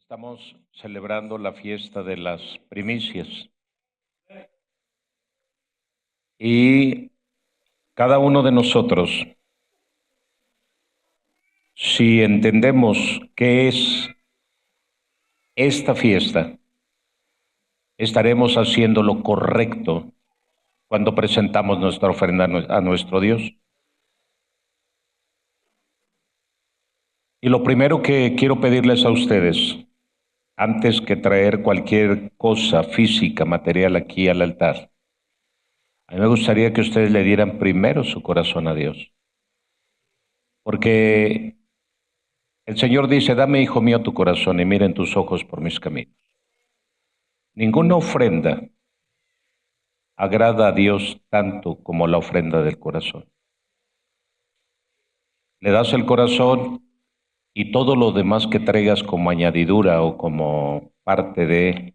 Estamos celebrando la fiesta de las primicias y cada uno de nosotros, si entendemos qué es esta fiesta, estaremos haciendo lo correcto cuando presentamos nuestra ofrenda a nuestro Dios. Y lo primero que quiero pedirles a ustedes, antes que traer cualquier cosa física, material aquí al altar, a mí me gustaría que ustedes le dieran primero su corazón a Dios. Porque el Señor dice, dame, hijo mío, tu corazón y miren tus ojos por mis caminos. Ninguna ofrenda agrada a Dios tanto como la ofrenda del corazón. Le das el corazón y todo lo demás que traigas como añadidura o como parte de,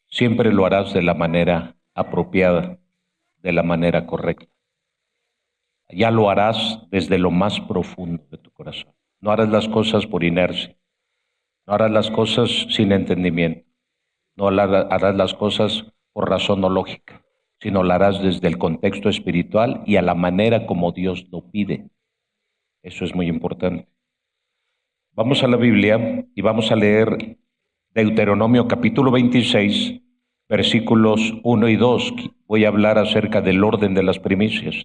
siempre lo harás de la manera apropiada, de la manera correcta. Ya lo harás desde lo más profundo de tu corazón. No harás las cosas por inercia, no harás las cosas sin entendimiento, no harás las cosas por razón o lógica, sino lo harás desde el contexto espiritual y a la manera como Dios lo pide. Eso es muy importante. Vamos a la Biblia y vamos a leer Deuteronomio capítulo 26, versículos 1 y 2. Voy a hablar acerca del orden de las primicias.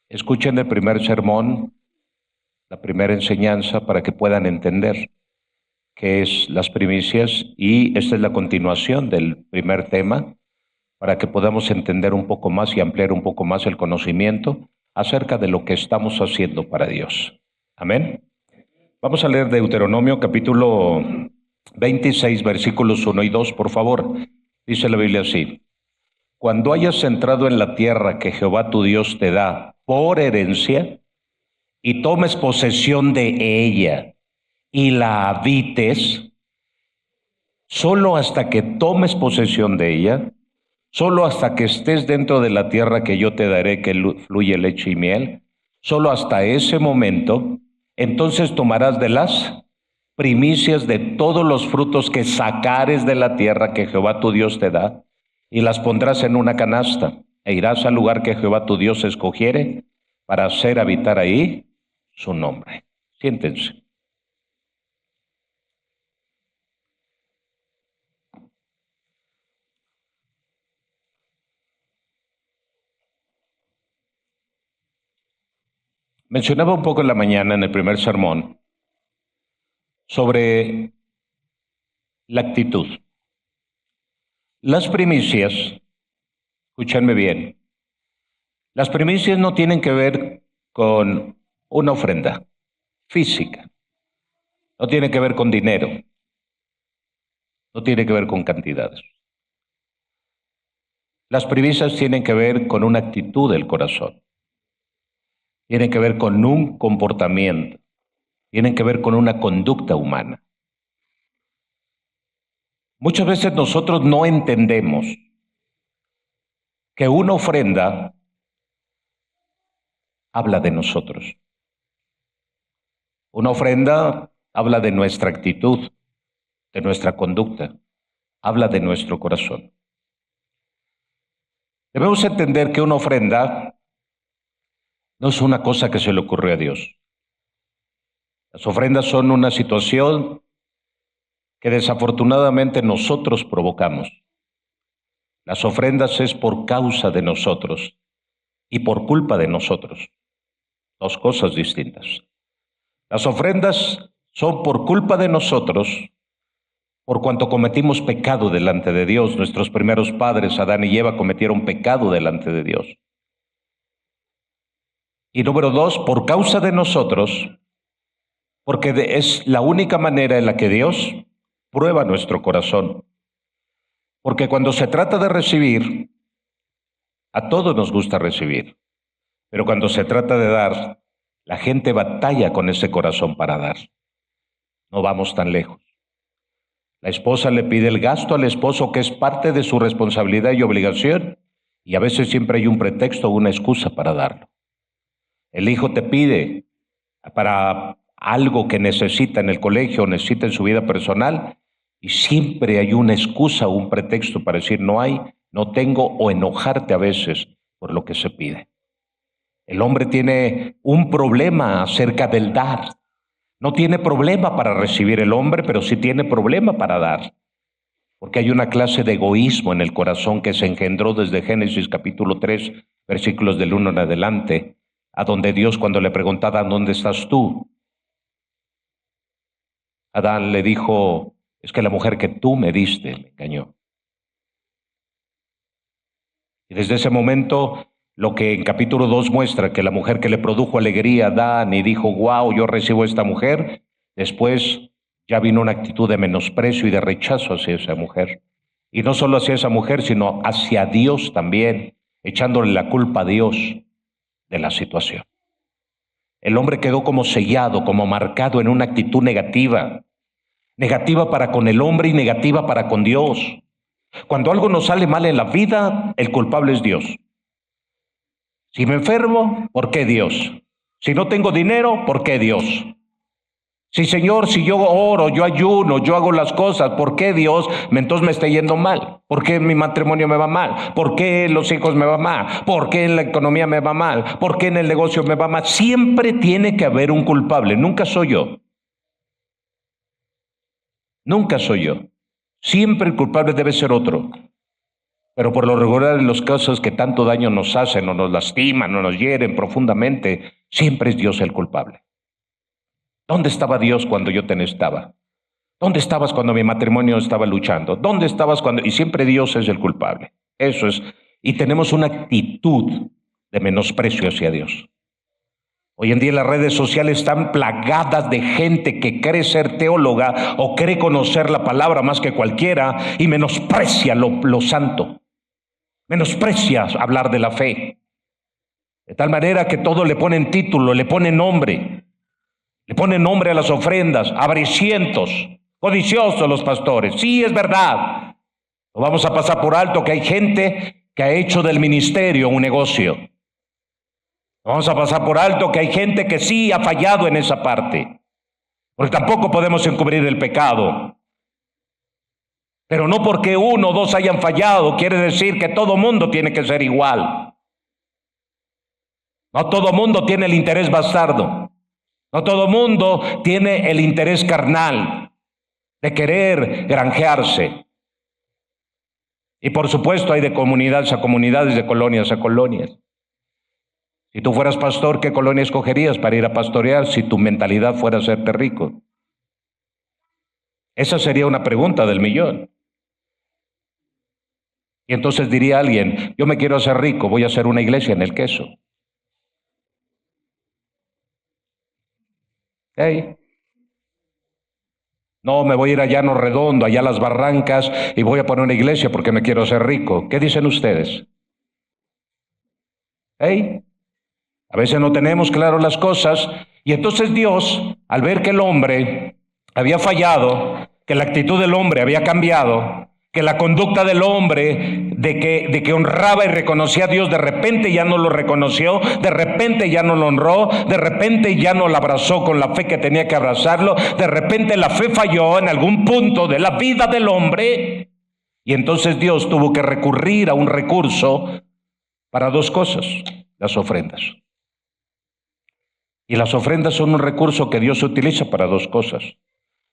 Escuchen el primer sermón, la primera enseñanza, para que puedan entender qué es las primicias, y esta es la continuación del primer tema, para que podamos entender un poco más y ampliar un poco más el conocimiento acerca de lo que estamos haciendo para Dios. Amén. Vamos a leer Deuteronomio capítulo 26, versículos 1 y 2, por favor. Dice la Biblia así: Cuando hayas entrado en la tierra que Jehová tu Dios te da por herencia, y tomes posesión de ella, y la habites, solo hasta que tomes posesión de ella, solo hasta que estés dentro de la tierra que yo te daré, que fluye leche y miel, solo hasta ese momento, entonces tomarás de las primicias de todos los frutos que sacares de la tierra que Jehová tu Dios te da, y las pondrás en una canasta, e irás al lugar que Jehová tu Dios escogiere para hacer habitar ahí su nombre. Siéntense. Mencionaba un poco en la mañana, en el primer sermón, sobre la actitud. Las primicias, escúchenme bien, las primicias no tienen que ver con una ofrenda física, no tiene que ver con dinero, no tiene que ver con cantidades. Las primicias tienen que ver con una actitud del corazón, tienen que ver con un comportamiento, tienen que ver con una conducta humana. Muchas veces nosotros no entendemos que una ofrenda habla de nosotros. Una ofrenda habla de nuestra actitud, de nuestra conducta, habla de nuestro corazón. Debemos entender que una ofrenda no es una cosa que se le ocurrió a Dios. Las ofrendas son una situación que desafortunadamente nosotros provocamos. Las ofrendas es por causa de nosotros y por culpa de nosotros. Dos cosas distintas. Las ofrendas son por culpa de nosotros, por cuanto cometimos pecado delante de Dios. Nuestros primeros padres, Adán y Eva, cometieron pecado delante de Dios. Y número dos, por causa de nosotros, porque es la única manera en la que Dios prueba nuestro corazón. Porque cuando se trata de recibir, a todos nos gusta recibir, pero cuando se trata de dar, la gente batalla con ese corazón para dar. No vamos tan lejos. La esposa le pide el gasto al esposo, que es parte de su responsabilidad y obligación, y a veces siempre hay un pretexto o una excusa para darlo. El hijo te pide para algo que necesita en el colegio, necesita en su vida personal, y siempre hay una excusa o un pretexto para decir no hay, no tengo, o enojarte a veces por lo que se pide. El hombre tiene un problema acerca del dar. No tiene problema para recibir el hombre, pero sí tiene problema para dar. Porque hay una clase de egoísmo en el corazón que se engendró desde Génesis capítulo 3, versículos del 1 en adelante, a donde Dios, cuando le preguntaba ¿dónde estás tú?, Adán le dijo, es que la mujer que tú me diste me engañó. Y desde ese momento, lo que en capítulo 2 muestra, que la mujer que le produjo alegría a Adán y dijo, wow, yo recibo a esta mujer, después ya vino una actitud de menosprecio y de rechazo hacia esa mujer. Y no solo hacia esa mujer, sino hacia Dios también, echándole la culpa a Dios de la situación. El hombre quedó como sellado, como marcado en una actitud negativa. Negativa para con el hombre y negativa para con Dios. Cuando algo nos sale mal en la vida, el culpable es Dios. Si me enfermo, ¿por qué Dios? Si no tengo dinero, ¿por qué Dios? Sí, Señor, si yo oro, yo ayuno, yo hago las cosas, ¿por qué Dios entonces me está yendo mal? ¿Por qué mi matrimonio me va mal? ¿Por qué los hijos me va mal? ¿Por qué en la economía me va mal? ¿Por qué en el negocio me va mal? Siempre tiene que haber un culpable, nunca soy yo. Nunca soy yo. Siempre el culpable debe ser otro. Pero por lo regular en los casos que tanto daño nos hacen o nos lastiman o nos hieren profundamente, siempre es Dios el culpable. ¿Dónde estaba Dios cuando yo te necesitaba? ¿Dónde estabas cuando mi matrimonio estaba luchando? ¿Dónde estabas cuando...? Y siempre Dios es el culpable. Eso es. Y tenemos una actitud de menosprecio hacia Dios. Hoy en día las redes sociales están plagadas de gente que cree ser teóloga o cree conocer la palabra más que cualquiera y menosprecia lo santo. Menosprecia hablar de la fe. De tal manera que todo le ponen título, le ponen nombre. Le ponen nombre a las ofrendas, avaricientos, codiciosos los pastores. Sí, es verdad. No vamos a pasar por alto que hay gente que ha hecho del ministerio un negocio. Vamos a pasar por alto que hay gente que sí ha fallado en esa parte, porque tampoco podemos encubrir el pecado. Pero no porque uno o dos hayan fallado quiere decir que todo mundo tiene que ser igual. No todo mundo tiene el interés bastardo. No todo mundo tiene el interés carnal de querer granjearse. Y por supuesto hay de comunidades a comunidades, de colonias a colonias. Si tú fueras pastor, ¿qué colonia escogerías para ir a pastorear si tu mentalidad fuera hacerte rico? Esa sería una pregunta del millón. Y entonces diría alguien, yo me quiero hacer rico, voy a hacer una iglesia en el queso. Hey. No, me voy a ir a Llano Redondo, allá a las Barrancas, y voy a poner una iglesia porque me quiero hacer rico. ¿Qué dicen ustedes? Hey. A veces no tenemos claro las cosas, y entonces Dios, al ver que el hombre había fallado, que la actitud del hombre había cambiado, que la conducta del hombre de que honraba y reconocía a Dios, de repente ya no lo reconoció, de repente ya no lo honró, de repente ya no lo abrazó con la fe que tenía que abrazarlo, de repente la fe falló en algún punto de la vida del hombre, y entonces Dios tuvo que recurrir a un recurso para dos cosas, las ofrendas. Y las ofrendas son un recurso que Dios utiliza para dos cosas.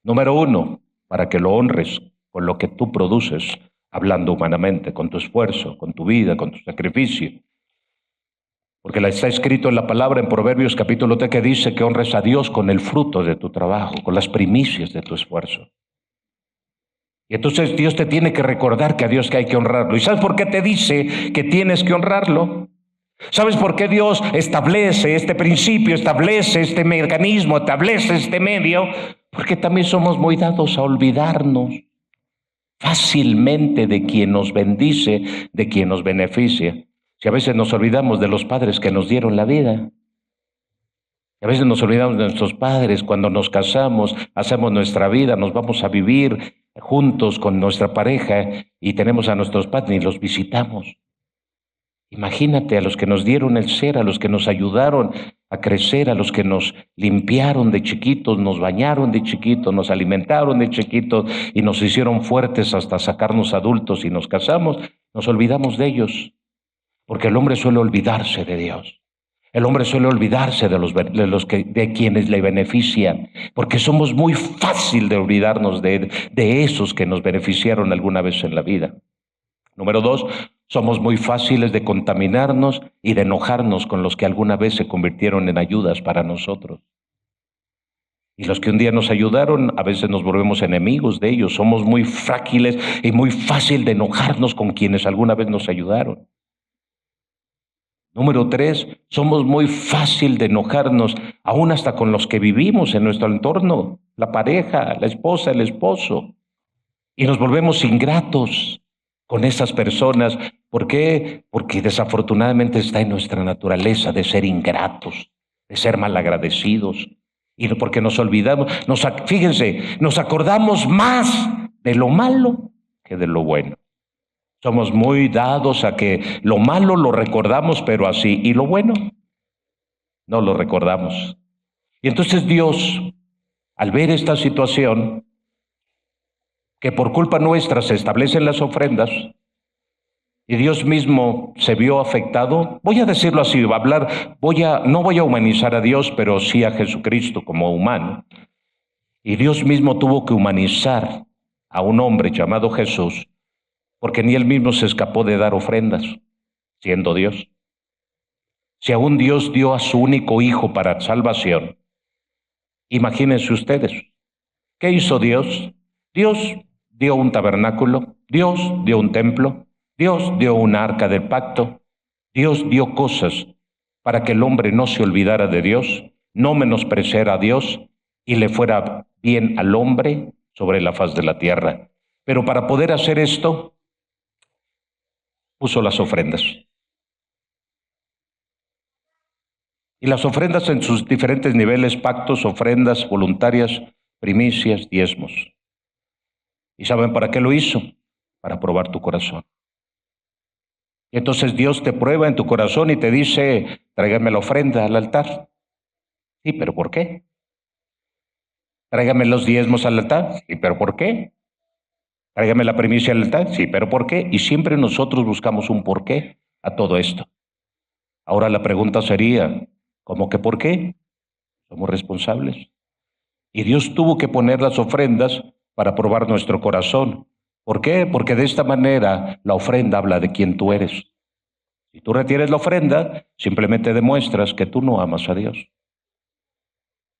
Número uno, para que lo honres con lo que tú produces, hablando humanamente, con tu esfuerzo, con tu vida, con tu sacrificio. Porque está escrito en la palabra en Proverbios capítulo 3 que dice que honres a Dios con el fruto de tu trabajo, con las primicias de tu esfuerzo. Y entonces Dios te tiene que recordar que a Dios que hay que honrarlo. ¿Y sabes por qué te dice que tienes que honrarlo? ¿Sabes por qué Dios establece este principio, establece este mecanismo, establece este medio? Porque también somos muy dados a olvidarnos fácilmente de quien nos bendice, de quien nos beneficia. Si a veces nos olvidamos de los padres que nos dieron la vida. A veces nos olvidamos de nuestros padres cuando nos casamos, hacemos nuestra vida, nos vamos a vivir juntos con nuestra pareja y tenemos a nuestros padres y los visitamos. Imagínate a los que nos dieron el ser, a los que nos ayudaron a crecer, a los que nos limpiaron de chiquitos, nos bañaron de chiquitos, nos alimentaron de chiquitos y nos hicieron fuertes hasta sacarnos adultos y nos casamos, nos olvidamos de ellos, porque el hombre suele olvidarse de Dios. El hombre suele olvidarse de quienes le benefician, porque somos muy fácil de olvidarnos de esos que nos beneficiaron alguna vez en la vida. Número 2, somos muy fáciles de contaminarnos y de enojarnos con los que alguna vez se convirtieron en ayudas para nosotros. Y los que un día nos ayudaron, a veces nos volvemos enemigos de ellos. Somos muy frágiles y muy fácil de enojarnos con quienes alguna vez nos ayudaron. Número 3, somos muy fácil de enojarnos, aún hasta con los que vivimos en nuestro entorno, la pareja, la esposa, el esposo. Y nos volvemos ingratos con esas personas. ¿Por qué? Porque desafortunadamente está en nuestra naturaleza de ser ingratos, de ser malagradecidos. Y porque nos olvidamos, fíjense, nos acordamos más de lo malo que de lo bueno. Somos muy dados a que lo malo lo recordamos, pero así, y lo bueno no lo recordamos. Y entonces Dios, al ver esta situación, que por culpa nuestra se establecen las ofrendas, y Dios mismo se vio afectado, voy a decirlo así, no voy a humanizar a Dios, pero sí a Jesucristo como humano. Y Dios mismo tuvo que humanizar a un hombre llamado Jesús, porque ni él mismo se escapó de dar ofrendas, siendo Dios. Si aún Dios dio a su único hijo para salvación, imagínense ustedes, ¿qué hizo Dios? Dios dio un tabernáculo, Dios dio un templo, Dios dio un arca del pacto, Dios dio cosas para que el hombre no se olvidara de Dios, no menospreciara a Dios y le fuera bien al hombre sobre la faz de la tierra. Pero para poder hacer esto, puso las ofrendas. Y las ofrendas en sus diferentes niveles, pactos, ofrendas voluntarias, primicias, diezmos. ¿Y saben para qué lo hizo? Para probar tu corazón. Y entonces Dios te prueba en tu corazón y te dice, tráigame la ofrenda al altar. Sí, pero ¿por qué? Tráigame los diezmos al altar. Sí, pero ¿por qué? Tráigame la primicia al altar. Sí, pero ¿por qué? Y siempre nosotros buscamos un porqué a todo esto. Ahora la pregunta sería, ¿cómo que por qué? Somos responsables. Y Dios tuvo que poner las ofrendas para probar nuestro corazón. ¿Por qué? Porque de esta manera la ofrenda habla de quién tú eres. Si tú retienes la ofrenda, simplemente demuestras que tú no amas a Dios.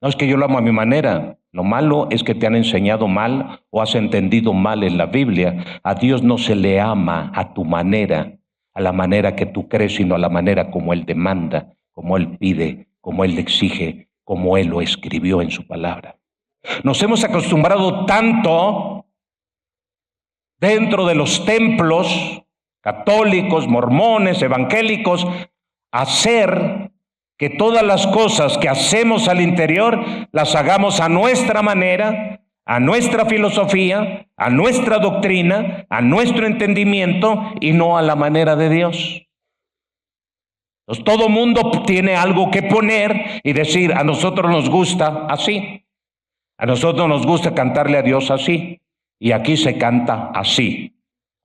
No es que yo lo amo a mi manera. Lo malo es que te han enseñado mal o has entendido mal en la Biblia. A Dios no se le ama a tu manera, a la manera que tú crees, sino a la manera como Él demanda, como Él pide, como Él exige, como Él lo escribió en su palabra. Nos hemos acostumbrado tanto dentro de los templos católicos, mormones, evangélicos, a hacer que todas las cosas que hacemos al interior las hagamos a nuestra manera, a nuestra filosofía, a nuestra doctrina, a nuestro entendimiento y no a la manera de Dios. Entonces todo mundo tiene algo que poner y decir, a nosotros nos gusta así, a nosotros nos gusta cantarle a Dios así y aquí se canta así.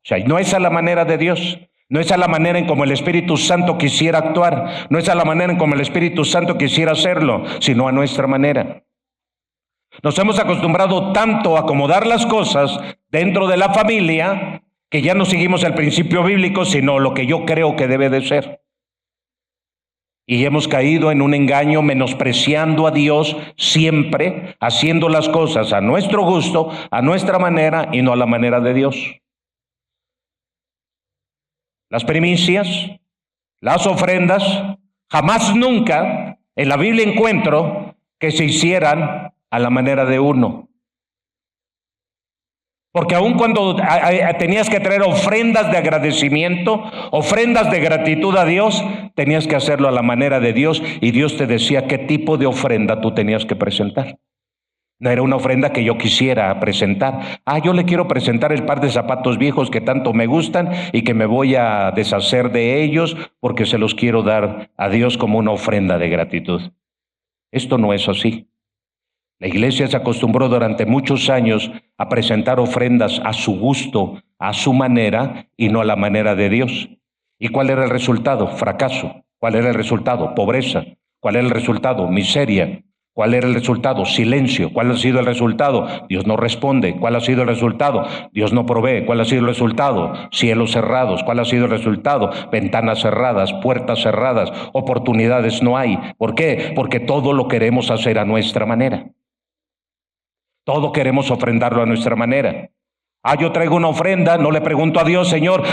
O sea, no es a la manera de Dios. No es a la manera en como el Espíritu Santo quisiera actuar, no es a la manera en como el Espíritu Santo quisiera hacerlo, sino a nuestra manera. Nos hemos acostumbrado tanto a acomodar las cosas dentro de la familia que ya no seguimos el principio bíblico, sino lo que yo creo que debe de ser. Y hemos caído en un engaño menospreciando a Dios siempre, haciendo las cosas a nuestro gusto, a nuestra manera y no a la manera de Dios. Las primicias, las ofrendas, jamás nunca en la Biblia encuentro que se hicieran a la manera de uno. Porque aun cuando tenías que traer ofrendas de agradecimiento, ofrendas de gratitud a Dios, tenías que hacerlo a la manera de Dios y Dios te decía qué tipo de ofrenda tú tenías que presentar. No era una ofrenda que yo quisiera presentar. Yo le quiero presentar el par de zapatos viejos que tanto me gustan y que me voy a deshacer de ellos porque se los quiero dar a Dios como una ofrenda de gratitud. Esto no es así. La iglesia se acostumbró durante muchos años a presentar ofrendas a su gusto, a su manera y no a la manera de Dios. ¿Y cuál era el resultado? Fracaso. ¿Cuál era el resultado? Pobreza. ¿Cuál era el resultado? Miseria. ¿Cuál era el resultado? Silencio. ¿Cuál ha sido el resultado? Dios no responde. ¿Cuál ha sido el resultado? Dios no provee. ¿Cuál ha sido el resultado? Cielos cerrados. ¿Cuál ha sido el resultado? Ventanas cerradas, puertas cerradas, oportunidades no hay. ¿Por qué? Porque todo lo queremos hacer a nuestra manera. Todo queremos ofrendarlo a nuestra manera. Yo traigo una ofrenda, no le pregunto a Dios, Señor,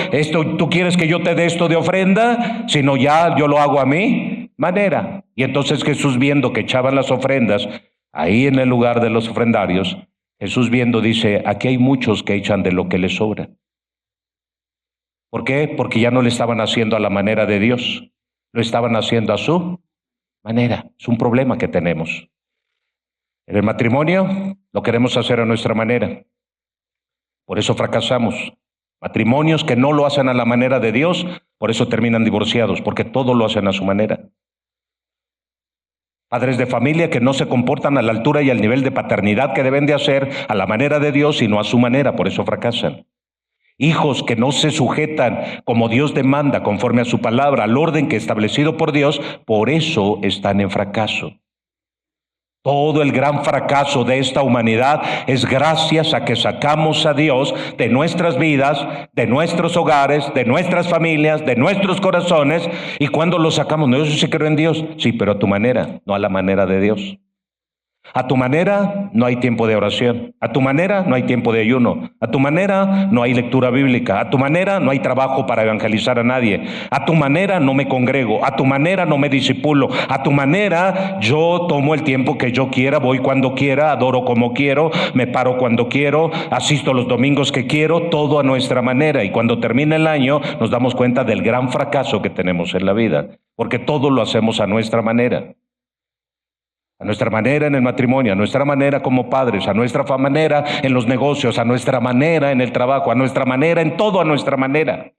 ¿tú quieres que yo te dé esto de ofrenda? Sino ya yo lo hago a mi manera. Y entonces Jesús, viendo que echaban las ofrendas ahí en el lugar de los ofrendarios, Jesús viendo dice, aquí hay muchos que echan de lo que les sobra. ¿Por qué? Porque ya no le estaban haciendo a la manera de Dios, lo estaban haciendo a su manera. Es un problema que tenemos. En el matrimonio lo queremos hacer a nuestra manera. Por eso fracasamos. Matrimonios que no lo hacen a la manera de Dios, por eso terminan divorciados, porque todo lo hacen a su manera. Padres de familia que no se comportan a la altura y al nivel de paternidad que deben de hacer a la manera de Dios, sino a su manera, por eso fracasan. Hijos que no se sujetan como Dios demanda, conforme a su palabra, al orden que establecido por Dios, por eso están en fracaso. Todo el gran fracaso de esta humanidad es gracias a que sacamos a Dios de nuestras vidas, de nuestros hogares, de nuestras familias, de nuestros corazones. Y cuando lo sacamos, no, yo sí creo en Dios, sí, pero a tu manera, no a la manera de Dios. A tu manera no hay tiempo de oración, a tu manera no hay tiempo de ayuno, a tu manera no hay lectura bíblica, a tu manera no hay trabajo para evangelizar a nadie, a tu manera no me congrego, a tu manera no me discipulo, a tu manera yo tomo el tiempo que yo quiera, voy cuando quiera, adoro como quiero, me paro cuando quiero, asisto los domingos que quiero, todo a nuestra manera. Y cuando termina el año nos damos cuenta del gran fracaso que tenemos en la vida, porque todo lo hacemos a nuestra manera. A nuestra manera en el matrimonio, a nuestra manera como padres, a nuestra manera en los negocios, a nuestra manera en el trabajo, a nuestra manera en todo, a nuestra manera.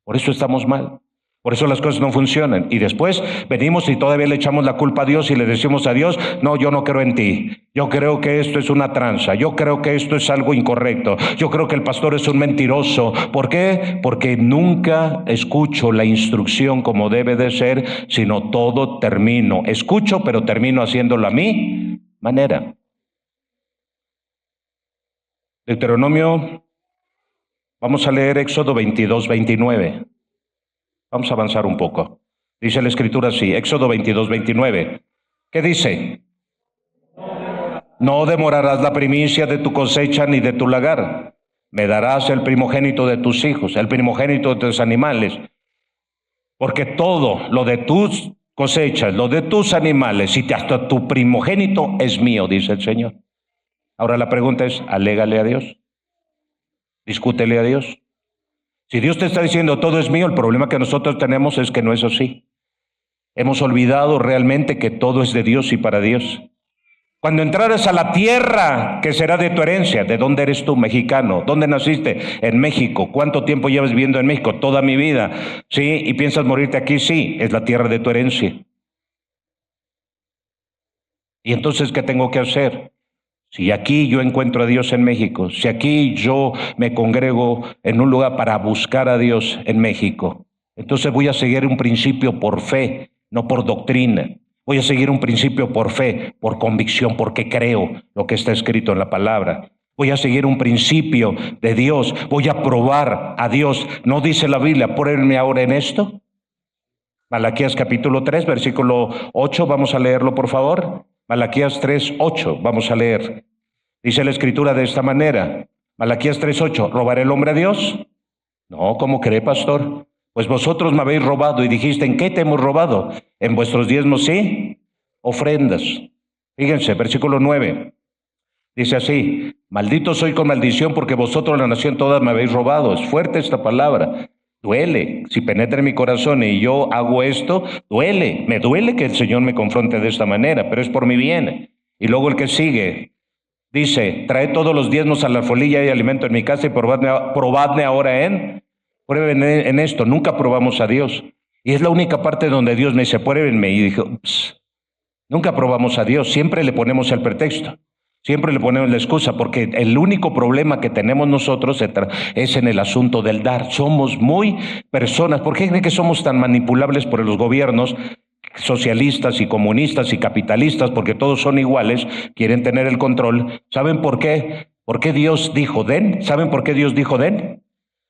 Por eso estamos mal. Por eso las cosas no funcionan. Y después venimos y todavía le echamos la culpa a Dios y le decimos a Dios, no, yo no creo en ti. Yo creo que esto es una tranza. Yo creo que esto es algo incorrecto. Yo creo que el pastor es un mentiroso. ¿Por qué? Porque nunca escucho la instrucción como debe de ser, sino todo termino. Escucho, pero termino haciéndolo a mi manera. Deuteronomio, vamos a leer Éxodo 22, 29. Vamos a avanzar un poco. Dice la Escritura así, Éxodo 22, 29. ¿Qué dice? No demorarás la primicia de tu cosecha ni de tu lagar. Me darás el primogénito de tus hijos, el primogénito de tus animales. Porque todo lo de tus cosechas, lo de tus animales y hasta tu primogénito es mío, dice el Señor. Ahora la pregunta es, alégale a Dios. Discútele a Dios. Si Dios te está diciendo todo es mío, el problema que nosotros tenemos es que no es así. Hemos olvidado realmente que todo es de Dios y para Dios. Cuando entraras a la tierra que será de tu herencia, ¿de dónde eres tú, mexicano? ¿Dónde naciste? En México. ¿Cuánto tiempo llevas viviendo en México? Toda mi vida. ¿Sí? ¿Y piensas morirte aquí? Sí, es la tierra de tu herencia. ¿Y entonces qué tengo que hacer? Si aquí yo encuentro a Dios en México, si aquí yo me congrego en un lugar para buscar a Dios en México, entonces voy a seguir un principio por fe, no por doctrina. Voy a seguir un principio por fe, por convicción, porque creo lo que está escrito en la palabra. Voy a seguir un principio de Dios, voy a probar a Dios. ¿No dice la Biblia, ponme ahora en esto? Malaquías capítulo 3, versículo 8, vamos a leerlo por favor. Malaquías 3:8, vamos a leer. Dice la Escritura de esta manera, Malaquías 3:8, ¿robará el hombre a Dios? No, ¿cómo cree, pastor? Pues vosotros me habéis robado y dijiste, ¿en qué te hemos robado? En vuestros diezmos, sí, ofrendas. Fíjense, versículo 9, dice así, maldito soy con maldición porque vosotros la nación toda me habéis robado. Es fuerte esta palabra. Duele, si penetra en mi corazón y yo hago esto, duele, me duele que el Señor me confronte de esta manera, pero es por mi bien. Y luego el que sigue, Dice, traed todos los diezmos a la alfolilla y alimento en mi casa y probadme ahora prueben en esto. Nunca probamos a Dios. Y es la única parte donde Dios me dice, pruébenme. Y dijo, nunca probamos a Dios, siempre le ponemos el pretexto. Siempre le ponemos la excusa, porque el único problema que tenemos nosotros es en el asunto del dar. Somos muy personas. ¿Por qué creen que somos tan manipulables por los gobiernos socialistas y comunistas y capitalistas? Porque todos son iguales, quieren tener el control. ¿Saben por qué? ¿Por qué Dios dijo den? ¿Saben por qué Dios dijo den?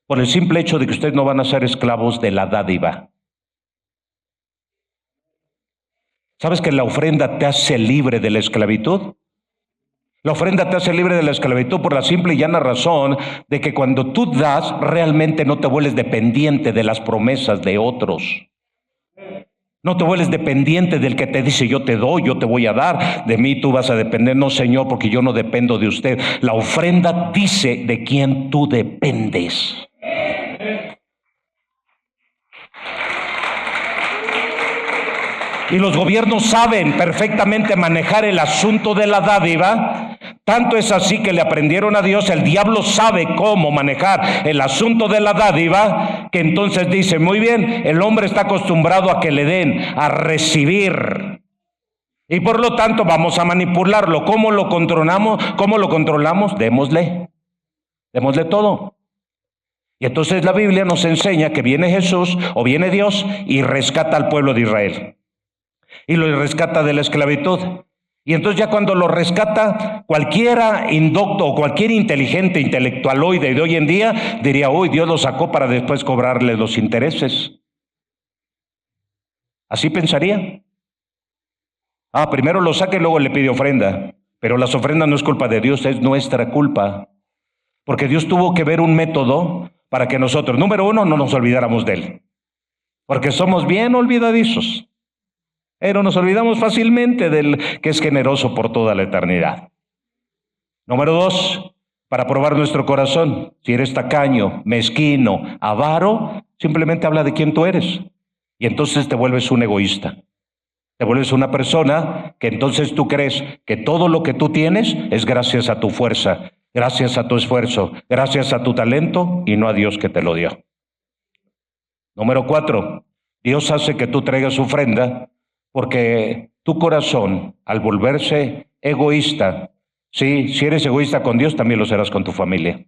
Por el simple hecho de que ustedes no van a ser esclavos de la dádiva. ¿Sabes que la ofrenda te hace libre de la esclavitud? La ofrenda te hace libre de la esclavitud por la simple y llana razón de que cuando tú das, realmente no te vuelves dependiente de las promesas de otros. No te vuelves dependiente del que te dice yo te doy, yo te voy a dar, de mí tú vas a depender. No, Señor, porque yo no dependo de usted. La ofrenda dice de quién tú dependes. Y los gobiernos saben perfectamente manejar el asunto de la dádiva. Tanto es así que le aprendieron a Dios. El diablo sabe cómo manejar el asunto de la dádiva, que entonces dice, muy bien, el hombre está acostumbrado a que le den, a recibir. Y por lo tanto vamos a manipularlo. ¿Cómo lo controlamos? ¿Cómo lo controlamos? Démosle todo. Y entonces la Biblia nos enseña que viene Jesús o viene Dios y rescata al pueblo de Israel. Y lo rescata de la esclavitud. Y entonces ya cuando lo rescata, cualquiera indocto o cualquier inteligente intelectualoide de hoy en día diría, uy, Dios lo sacó para después cobrarle los intereses. Así pensaría. Primero lo saca y luego le pide ofrenda. Pero las ofrendas no es culpa de Dios, es nuestra culpa. Porque Dios tuvo que ver un método para que nosotros, número uno, no nos olvidáramos de Él. Porque somos bien olvidadizos. Pero nos olvidamos fácilmente del que es generoso por toda la eternidad. Número dos, para probar nuestro corazón. Si eres tacaño, mezquino, avaro, simplemente habla de quién tú eres. Y entonces te vuelves un egoísta. Te vuelves una persona que entonces tú crees que todo lo que tú tienes es gracias a tu fuerza, gracias a tu esfuerzo, gracias a tu talento y no a Dios que te lo dio. Número 4, Dios hace que tú traigas ofrenda porque tu corazón, al volverse egoísta, sí, si eres egoísta con Dios, también lo serás con tu familia.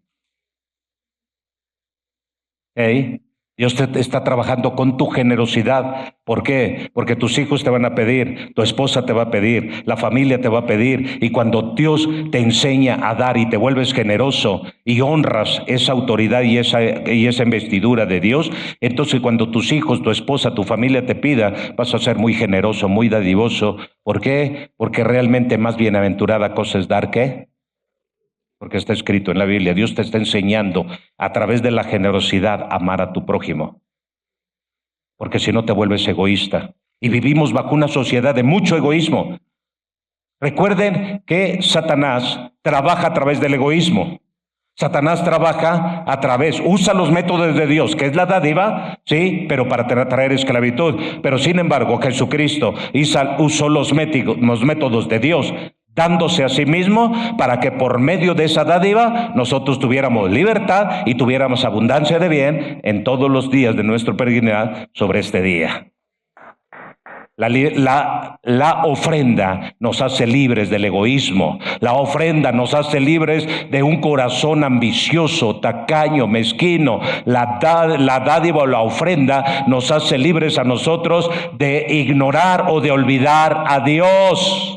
Dios te está trabajando con tu generosidad. ¿Por qué? Porque tus hijos te van a pedir, tu esposa te va a pedir, la familia te va a pedir. Y cuando Dios te enseña a dar y te vuelves generoso y honras esa autoridad y esa investidura de Dios, entonces cuando tus hijos, tu esposa, tu familia te pida, vas a ser muy generoso, muy dadivoso. ¿Por qué? Porque realmente más bienaventurada cosa es dar que... Porque está escrito en la Biblia, Dios te está enseñando a través de la generosidad a amar a tu prójimo. Porque si no te vuelves egoísta. Y vivimos bajo una sociedad de mucho egoísmo. Recuerden que Satanás trabaja a través del egoísmo. Satanás trabaja usa los métodos de Dios, que es la dádiva, sí, pero para traer esclavitud. Pero sin embargo, Jesucristo usó los métodos de Dios, dándose a sí mismo para que por medio de esa dádiva nosotros tuviéramos libertad y tuviéramos abundancia de bien en todos los días de nuestro peregrinar sobre este día. La ofrenda nos hace libres del egoísmo. La ofrenda nos hace libres de un corazón ambicioso, tacaño, mezquino. La dádiva o la ofrenda nos hace libres a nosotros de ignorar o de olvidar a Dios.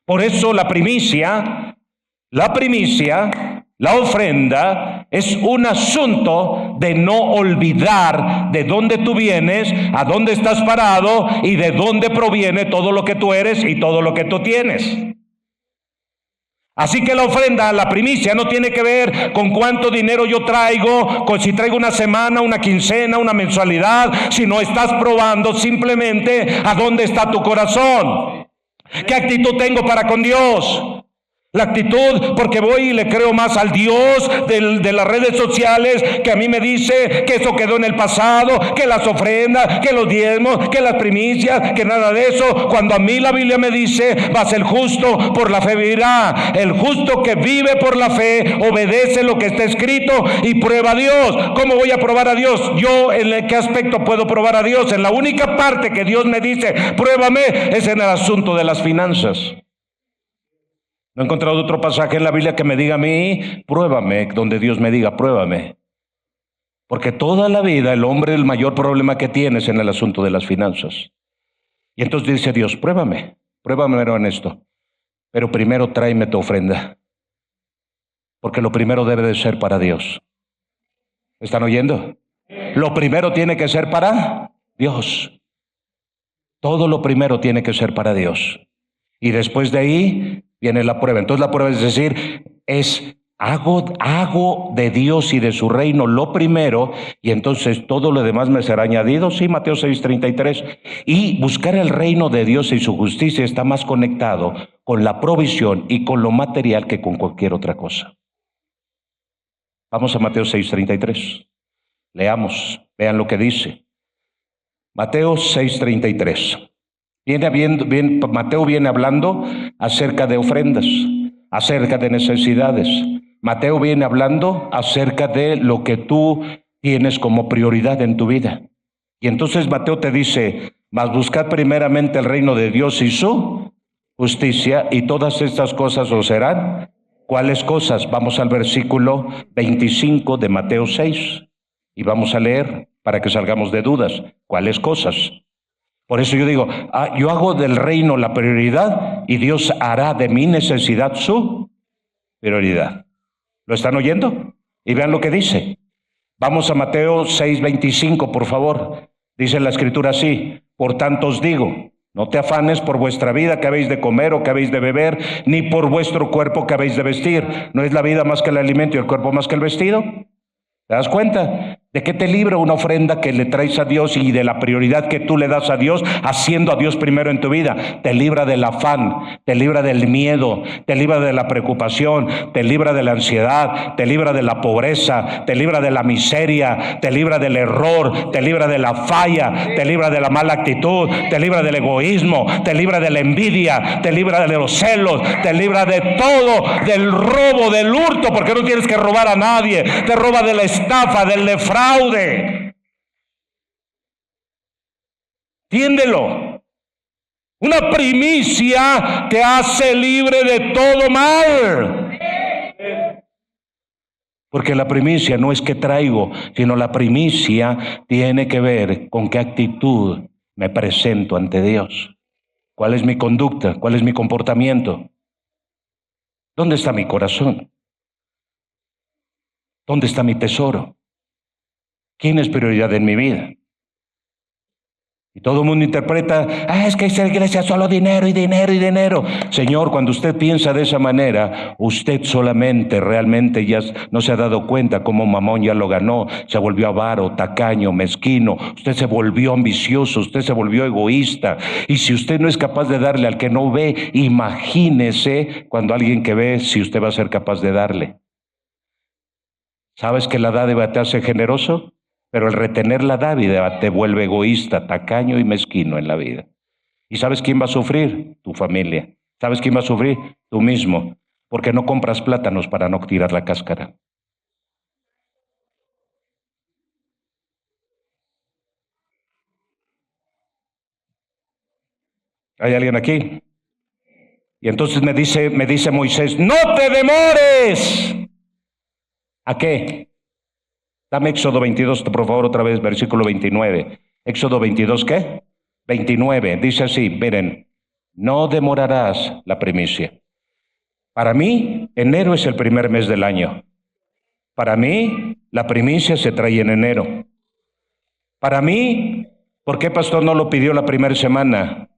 Por eso la primicia, la ofrenda es un asunto de no olvidar de dónde tú vienes, a dónde estás parado y de dónde proviene todo lo que tú eres y todo lo que tú tienes. Así que la ofrenda, la primicia, no tiene que ver con cuánto dinero yo traigo, con si traigo una semana, una quincena, una mensualidad, sino estás probando simplemente a dónde está tu corazón. ¿Qué actitud tengo para con Dios? La actitud, porque voy y le creo más al Dios de las redes sociales, que a mí me dice que eso quedó en el pasado, que las ofrendas, que los diezmos, que las primicias, que nada de eso, cuando a mí la Biblia me dice, mas el justo por la fe vivirá. El justo que vive por la fe obedece lo que está escrito y prueba a Dios. ¿Cómo voy a probar a Dios? Yo, ¿en qué aspecto puedo probar a Dios? En la única parte que Dios me dice, pruébame, es en el asunto de las finanzas. No he encontrado otro pasaje en la Biblia que me diga a mí, pruébame, donde Dios me diga, pruébame. Porque toda la vida el hombre, el mayor problema que tiene es en el asunto de las finanzas. Y entonces dice Dios, pruébame en esto. Pero primero tráeme tu ofrenda. Porque lo primero debe de ser para Dios. ¿Están oyendo? Lo primero tiene que ser para Dios. Todo lo primero tiene que ser para Dios. Y después de ahí viene la prueba. Entonces la prueba es decir, hago de Dios y de su reino lo primero, y entonces todo lo demás me será añadido. Sí, Mateo 6:33. Y buscar el reino de Dios y su justicia está más conectado con la provisión y con lo material que con cualquier otra cosa. Vamos a Mateo 6:33. Leamos, vean lo que dice. Mateo 6:33. Mateo viene hablando acerca de ofrendas, acerca de necesidades. Mateo viene hablando acerca de lo que tú tienes como prioridad en tu vida. Y entonces Mateo te dice, mas buscad primeramente el reino de Dios y su justicia, y todas estas cosas os serán. ¿Cuáles cosas? Vamos al versículo 25 de Mateo 6 y vamos a leer para que salgamos de dudas. ¿Cuáles cosas? Por eso yo digo, yo hago del reino la prioridad y Dios hará de mi necesidad su prioridad. ¿Lo están oyendo? Y vean lo que dice. Vamos a Mateo 6:25, por favor. Dice la escritura así, por tanto os digo, no te afanes por vuestra vida que habéis de comer o que habéis de beber, ni por vuestro cuerpo que habéis de vestir. ¿No es la vida más que el alimento y el cuerpo más que el vestido? ¿Te das cuenta? ¿De qué te libra una ofrenda que le traes a Dios y de la prioridad que tú le das a Dios, haciendo a Dios primero en tu vida? Te libra del afán, te libra del miedo, te libra de la preocupación, te libra de la ansiedad, te libra de la pobreza, te libra de la miseria, te libra del error, te libra de la falla, te libra de la mala actitud, te libra del egoísmo, te libra de la envidia, te libra de los celos, te libra de todo, del robo, del hurto, porque no tienes que robar a nadie, te roba de la estafa, del fraude. Entiéndelo. Una primicia te hace libre de todo mal. Porque la primicia no es que traigo, sino la primicia tiene que ver con qué actitud me presento ante Dios. ¿Cuál es mi conducta? ¿Cuál es mi comportamiento? ¿Dónde está mi corazón? ¿Dónde está mi tesoro? ¿Quién es prioridad en mi vida? Y todo el mundo interpreta, es que esa iglesia es solo dinero y dinero y dinero. Señor, cuando usted piensa de esa manera, usted solamente realmente ya no se ha dado cuenta cómo Mamón ya lo ganó, se volvió avaro, tacaño, mezquino, usted se volvió ambicioso, usted se volvió egoísta. Y si usted no es capaz de darle al que no ve, imagínese cuando alguien que ve, si usted va a ser capaz de darle. ¿Sabes que la dádiva te hace generoso? Pero el retener la dádiva te vuelve egoísta, tacaño y mezquino en la vida. ¿Y sabes quién va a sufrir? Tu familia. ¿Sabes quién va a sufrir? Tú mismo. Porque no compras plátanos para no tirar la cáscara. ¿Hay alguien aquí? Y entonces me dice Moisés, ¡no te demores! ¿A qué? Dame Éxodo 22, por favor, otra vez, versículo 29. Éxodo 22, ¿qué? 29, dice así, miren, no demorarás la primicia. Para mí, enero es el primer mes del año. Para mí, la primicia se trae en enero. Para mí, ¿por qué pastor no lo pidió la primera semana?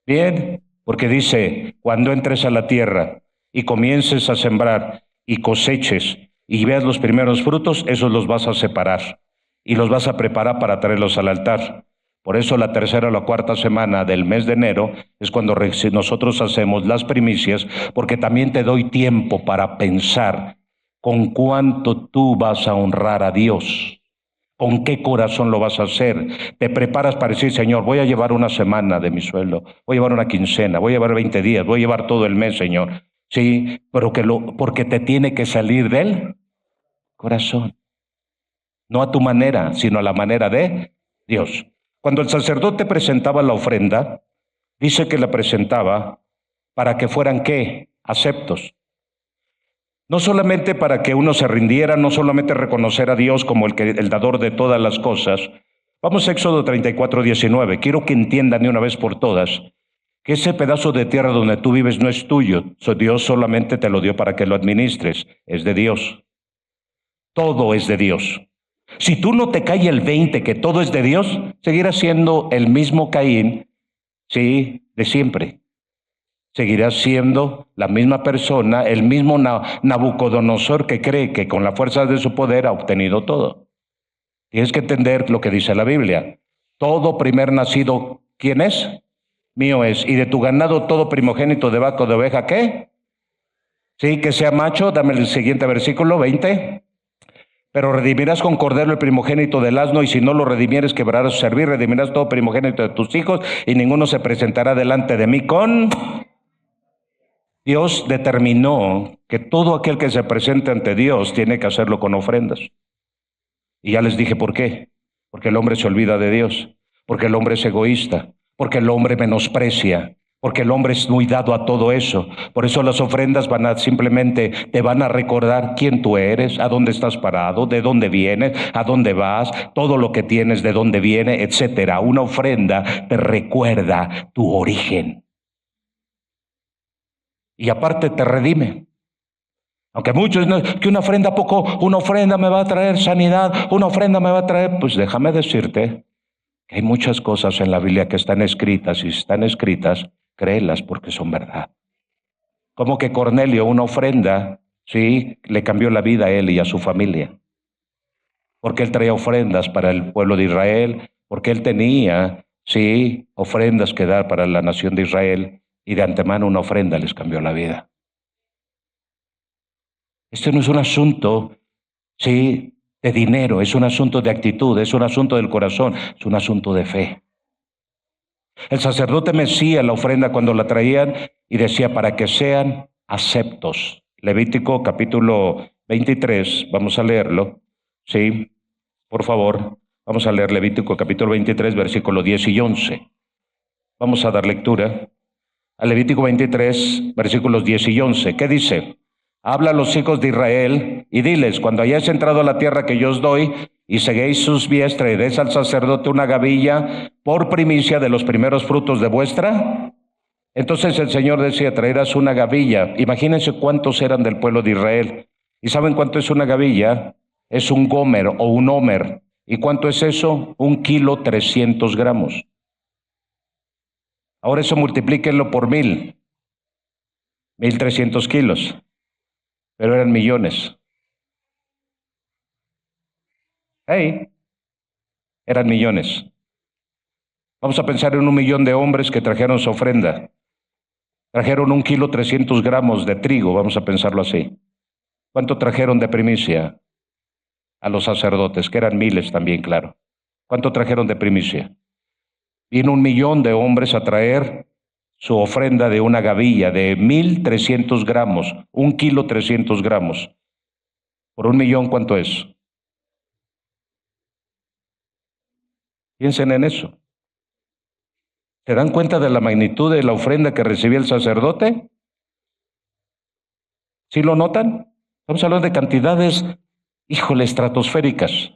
Bien, porque dice, cuando entres a la tierra y comiences a sembrar y coseches, y veas los primeros frutos, esos los vas a separar y los vas a preparar para traerlos al altar. Por eso la tercera o la cuarta semana del mes de enero es cuando nosotros hacemos las primicias, porque también te doy tiempo para pensar con cuánto tú vas a honrar a Dios. ¿Con qué corazón lo vas a hacer? Te preparas para decir, Señor, voy a llevar una semana de mi sueldo, voy a llevar una quincena, voy a llevar 20 días, voy a llevar todo el mes, Señor. Sí, pero porque te tiene que salir del corazón. No a tu manera, sino a la manera de Dios. Cuando el sacerdote presentaba la ofrenda, dice que la presentaba para que fueran, ¿qué? Aceptos. No solamente para que uno se rindiera, no solamente reconocer a Dios como el dador de todas las cosas. Vamos a Éxodo 34:19. Quiero que entiendan de una vez por todas que ese pedazo de tierra donde tú vives no es tuyo. Dios solamente te lo dio para que lo administres. Es de Dios. Todo es de Dios. Si tú no te cae el 20 que todo es de Dios, seguirás siendo el mismo Caín, sí, de siempre. Seguirás siendo la misma persona, el mismo Nabucodonosor que cree que con la fuerza de su poder ha obtenido todo. Tienes que entender lo que dice la Biblia. Todo primer nacido, ¿quién es? Mío es. Y de tu ganado todo primogénito de vaca o de oveja, ¿qué? Sí, que sea macho. Dame el siguiente versículo, 20. Pero redimirás con cordero el primogénito del asno, y si no lo redimieres, quebrarás su servir. Redimirás todo primogénito de tus hijos, y ninguno se presentará delante de mí con... Dios determinó que todo aquel que se presente ante Dios tiene que hacerlo con ofrendas. Y ya les dije por qué. Porque el hombre se olvida de Dios, porque el hombre es egoísta, porque el hombre menosprecia, porque el hombre es muy dado a todo eso. Por eso las ofrendas simplemente te van a recordar quién tú eres, a dónde estás parado, de dónde vienes, a dónde vas, todo lo que tienes, de dónde viene, etcétera. Una ofrenda te recuerda tu origen. Y aparte te redime. Aunque muchos, que una ofrenda me va a traer sanidad, una ofrenda me va a traer, pues déjame decirte que hay muchas cosas en la Biblia que están escritas, y si están escritas, créelas porque son verdad. Como que Cornelio, una ofrenda, sí, le cambió la vida a él y a su familia. Porque él traía ofrendas para el pueblo de Israel, porque él tenía, sí, ofrendas que dar para la nación de Israel, y de antemano una ofrenda les cambió la vida. Este no es un asunto, sí, de dinero, es un asunto de actitud, es un asunto del corazón, es un asunto de fe. El sacerdote mecía la ofrenda cuando la traían y decía para que sean aceptos. Levítico capítulo 23, vamos a leerlo, sí, por favor, vamos a leer Levítico capítulo 23, versículos 10 y 11. Vamos a dar lectura a Levítico 23, versículos 10 y 11. ¿Qué dice? Habla a los hijos de Israel y diles, cuando hayáis entrado a la tierra que yo os doy y seguéis sus vías, traeréis al sacerdote una gavilla por primicia de los primeros frutos de vuestra. Entonces el Señor decía, traerás una gavilla. Imagínense cuántos eran del pueblo de Israel. ¿Y saben cuánto es una gavilla? Es un gomer o un homer. ¿Y cuánto es eso? 1 kilo 300 gramos. Ahora eso multiplíquenlo por 1,300 kilos. Pero eran millones. ¡Hey! Eran millones. Vamos a pensar en 1 millón de hombres que trajeron su ofrenda. Trajeron 1 kilo 300 gramos de trigo, vamos a pensarlo así. ¿Cuánto trajeron de primicia? A los sacerdotes, que eran miles también, claro. ¿Cuánto trajeron de primicia? Vino 1 millón de hombres a traer su ofrenda de una gavilla de 1,300 gramos, 1 kilo 300 gramos. Por 1 millón, ¿cuánto es? Piensen en eso. ¿Se dan cuenta de la magnitud de la ofrenda que recibía el sacerdote? ¿Sí lo notan? Estamos hablando de cantidades, híjole, estratosféricas.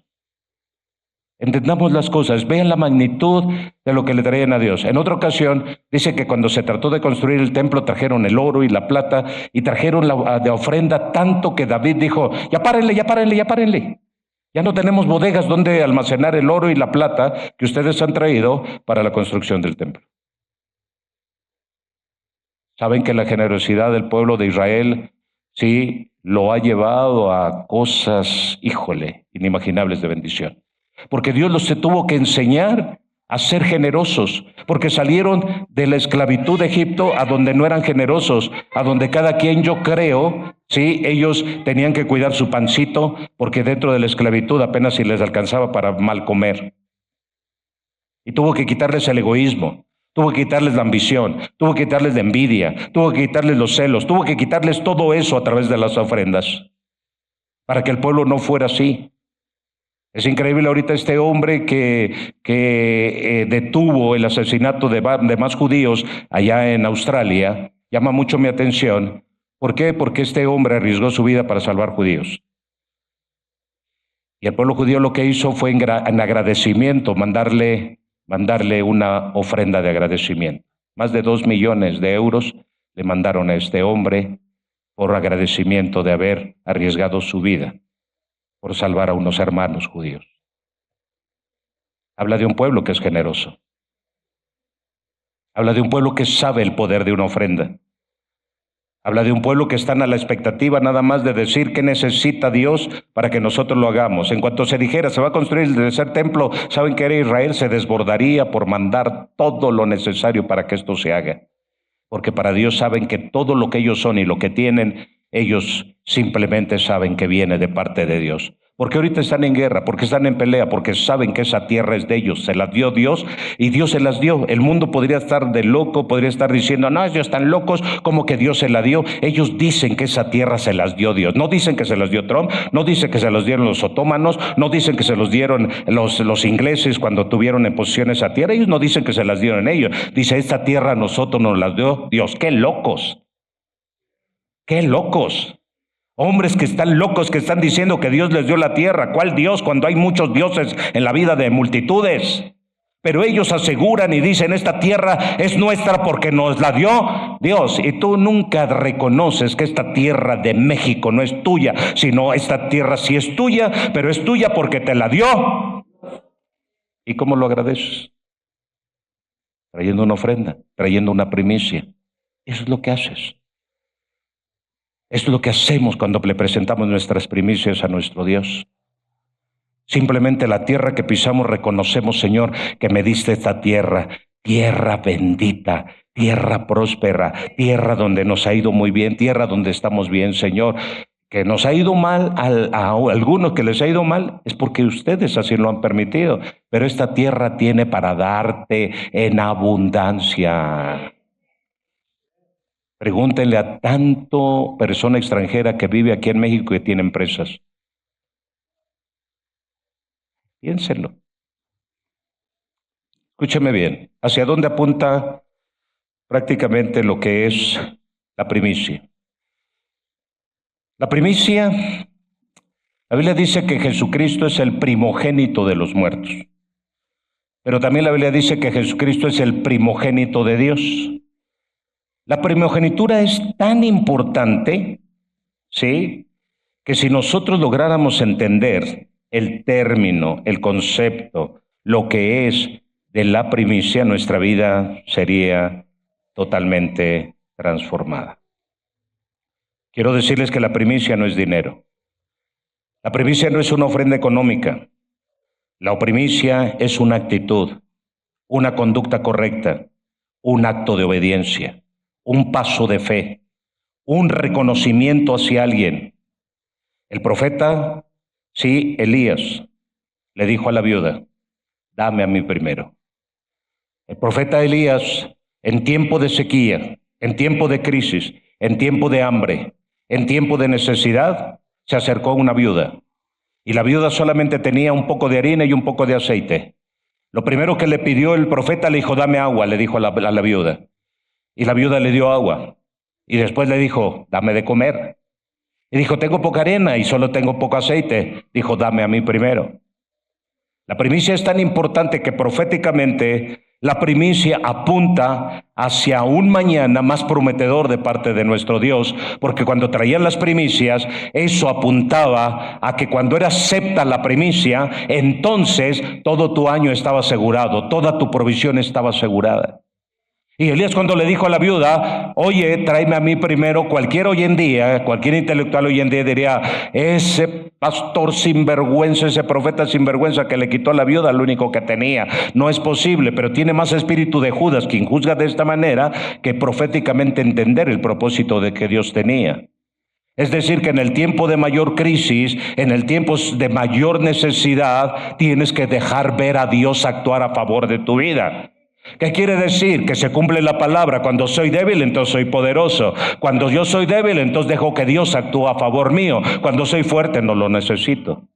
Entendamos las cosas, vean la magnitud de lo que le traían a Dios. En otra ocasión, dice que cuando se trató de construir el templo, trajeron el oro y la plata, y trajeron de ofrenda tanto que David dijo, ya párenle, ya párenle, ya párenle. Ya no tenemos bodegas donde almacenar el oro y la plata que ustedes han traído para la construcción del templo. Saben que la generosidad del pueblo de Israel, sí, lo ha llevado a cosas, híjole, inimaginables de bendición. Porque Dios los tuvo que enseñar a ser generosos, porque salieron de la esclavitud de Egipto a donde no eran generosos, a donde cada quien, yo creo, sí, ellos tenían que cuidar su pancito, porque dentro de la esclavitud apenas si les alcanzaba para mal comer. Y tuvo que quitarles el egoísmo, tuvo que quitarles la ambición, tuvo que quitarles la envidia, tuvo que quitarles los celos, tuvo que quitarles todo eso a través de las ofrendas, para que el pueblo no fuera así. Es increíble ahorita este hombre que detuvo el asesinato de más judíos allá en Australia, llama mucho mi atención. ¿Por qué? Porque este hombre arriesgó su vida para salvar judíos. Y el pueblo judío lo que hizo fue en agradecimiento mandarle una ofrenda de agradecimiento. Más de 2 millones de euros le mandaron a este hombre por agradecimiento de haber arriesgado su vida por salvar a unos hermanos judíos. Habla de un pueblo que es generoso. Habla de un pueblo que sabe el poder de una ofrenda. Habla de un pueblo que están a la expectativa nada más de decir qué necesita Dios para que nosotros lo hagamos. En cuanto se dijera, se va a construir el tercer templo, saben que era Israel, se desbordaría por mandar todo lo necesario para que esto se haga. Porque para Dios saben que todo lo que ellos son y lo que tienen, ellos simplemente saben que viene de parte de Dios. Porque ahorita están en guerra, porque están en pelea, porque saben que esa tierra es de ellos, se las dio Dios y Dios se las dio. El mundo podría estar de loco, podría estar diciendo, no, ellos están locos, como que Dios se la dio. Ellos dicen que esa tierra se las dio Dios. No dicen que se las dio Trump, no dicen que se los dieron los otomanos, no dicen que se los dieron los ingleses cuando tuvieron en posesión esa tierra. Ellos no dicen que se las dieron ellos. Dice, esta tierra a nosotros nos las dio Dios. ¡Qué locos! ¡Qué locos! Hombres que están locos, que están diciendo que Dios les dio la tierra. ¿Cuál Dios? Cuando hay muchos dioses en la vida de multitudes. Pero ellos aseguran y dicen, esta tierra es nuestra porque nos la dio Dios. Y tú nunca reconoces que esta tierra de México no es tuya, sino esta tierra sí es tuya, pero es tuya porque te la dio. ¿Y cómo lo agradeces? Trayendo una ofrenda, trayendo una primicia. Eso es lo que haces. Esto es lo que hacemos cuando le presentamos nuestras primicias a nuestro Dios. Simplemente la tierra que pisamos reconocemos, Señor, que me diste esta tierra, tierra bendita, tierra próspera, tierra donde nos ha ido muy bien, tierra donde estamos bien, Señor. Que nos ha ido mal, a algunos que les ha ido mal, es porque ustedes así lo han permitido. Pero esta tierra tiene para darte en abundancia. Pregúntenle a tanto persona extranjera que vive aquí en México y que tiene empresas. Piénsenlo. Escúcheme bien. ¿Hacia dónde apunta prácticamente lo que es la primicia? La primicia, la Biblia dice que Jesucristo es el primogénito de los muertos. Pero también la Biblia dice que Jesucristo es el primogénito de Dios. La primogenitura es tan importante, ¿sí?, que si nosotros lográramos entender el término, el concepto, lo que es de la primicia, nuestra vida sería totalmente transformada. Quiero decirles que la primicia no es dinero. La primicia no es una ofrenda económica. La primicia es una actitud, una conducta correcta, un acto de obediencia, un paso de fe, un reconocimiento hacia alguien. El profeta, sí, Elías, le dijo a la viuda, dame a mí primero. El profeta Elías, en tiempo de sequía, en tiempo de crisis, en tiempo de hambre, en tiempo de necesidad, se acercó a una viuda. Y la viuda solamente tenía un poco de harina y un poco de aceite. Lo primero que le pidió el profeta, le dijo, dame agua, le dijo a la viuda. Y la viuda le dio agua. Y después le dijo, dame de comer. Y dijo, tengo poca arena y solo tengo poco aceite. Dijo, dame a mí primero. La primicia es tan importante que proféticamente la primicia apunta hacia un mañana más prometedor de parte de nuestro Dios, porque cuando traían las primicias, eso apuntaba a que cuando era acepta la primicia, entonces todo tu año estaba asegurado, toda tu provisión estaba asegurada. Y Elías, cuando le dijo a la viuda, oye, tráeme a mí primero, cualquier hoy en día, cualquier intelectual hoy en día diría, ese pastor sinvergüenza, ese profeta sinvergüenza que le quitó a la viuda lo único que tenía. No es posible, pero tiene más espíritu de Judas, quien juzga de esta manera, que proféticamente entender el propósito de que Dios tenía. Es decir, que en el tiempo de mayor crisis, en el tiempo de mayor necesidad, tienes que dejar ver a Dios actuar a favor de tu vida. ¿Qué quiere decir? Que se cumple la palabra: cuando soy débil, entonces soy poderoso. Cuando yo soy débil, entonces dejo que Dios actúe a favor mío. Cuando soy fuerte, no lo necesito.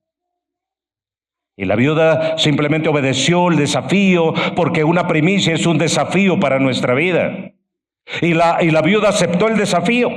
Y la viuda simplemente obedeció el desafío, porque una primicia es un desafío para nuestra vida. Y la viuda aceptó el desafío.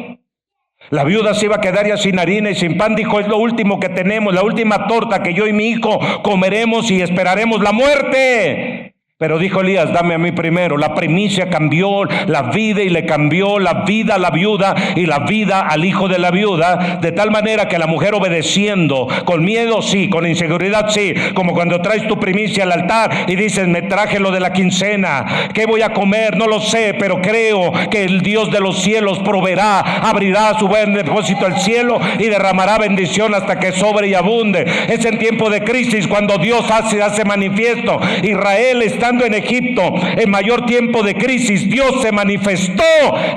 La viuda se iba a quedar ya sin harina y sin pan. Dijo, es lo último que tenemos, la última torta que yo y mi hijo comeremos y esperaremos la muerte. Pero dijo Elías, dame a mí primero. La primicia cambió la vida y le cambió la vida a la viuda y la vida al hijo de la viuda, de tal manera que la mujer, obedeciendo, con miedo sí, con inseguridad sí, como cuando traes tu primicia al altar y dices, me traje lo de la quincena, ¿qué voy a comer? No lo sé, pero creo que el Dios de los cielos proveerá, abrirá su buen depósito el cielo y derramará bendición hasta que sobre y abunde. Es en tiempo de crisis cuando Dios hace manifiesto. Israel está en Egipto, en mayor tiempo de crisis, Dios se manifestó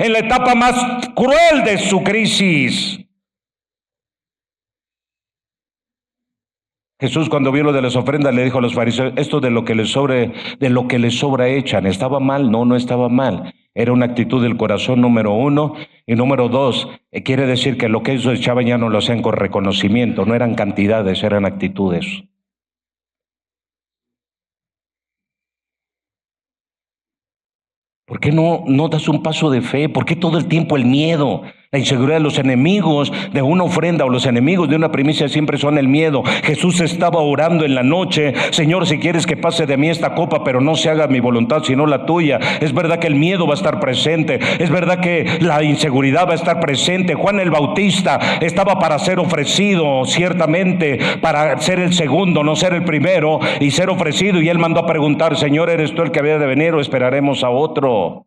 en la etapa más cruel de su crisis. Jesús, cuando vio lo de las ofrendas, le dijo a los fariseos, esto de lo que les sobra echan, ¿estaba mal? No, no estaba mal. Era una actitud del corazón, número uno. Y número dos, quiere decir que lo que ellos echaban ya no lo hacían con reconocimiento, no eran cantidades, eran actitudes. ¿Por qué no das un paso de fe? ¿Por qué todo el tiempo el miedo? La inseguridad de los enemigos de una ofrenda o los enemigos de una primicia siempre son el miedo. Jesús estaba orando en la noche, Señor, si quieres que pase de mí esta copa, pero no se haga mi voluntad sino la tuya. Es verdad que el miedo va a estar presente, es verdad que la inseguridad va a estar presente. Juan el Bautista estaba para ser ofrecido, ciertamente, para ser el segundo, no ser el primero, y ser ofrecido, y él mandó a preguntar, Señor, ¿eres tú el que había de venir o esperaremos a otro?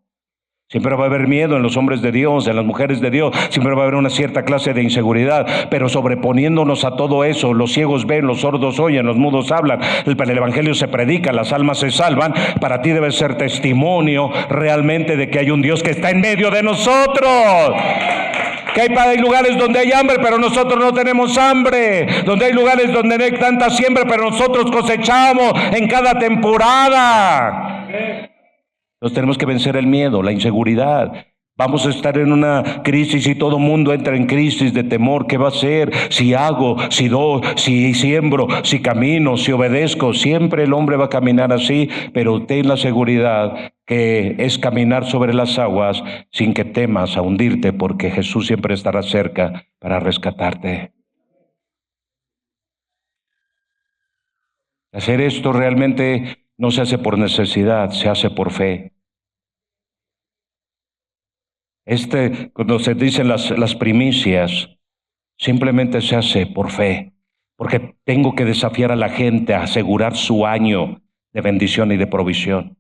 Siempre va a haber miedo en los hombres de Dios, en las mujeres de Dios, siempre va a haber una cierta clase de inseguridad, pero sobreponiéndonos a todo eso, los ciegos ven, los sordos oyen, los mudos hablan, el evangelio se predica, las almas se salvan. Para ti debe ser testimonio realmente de que hay un Dios que está en medio de nosotros. Que hay lugares donde hay hambre, pero nosotros no tenemos hambre. Donde hay lugares donde no hay tanta siembra, pero nosotros cosechamos en cada temporada. Entonces tenemos que vencer el miedo, la inseguridad. Vamos a estar en una crisis y todo el mundo entra en crisis de temor. ¿Qué va a hacer? Si hago, si doy, si siembro, si camino, si obedezco. Siempre el hombre va a caminar así, pero ten la seguridad que es caminar sobre las aguas sin que temas a hundirte, porque Jesús siempre estará cerca para rescatarte. Hacer esto realmente no se hace por necesidad, se hace por fe. Cuando se dicen las primicias, simplemente se hace por fe, porque tengo que desafiar a la gente a asegurar su año de bendición y de provisión.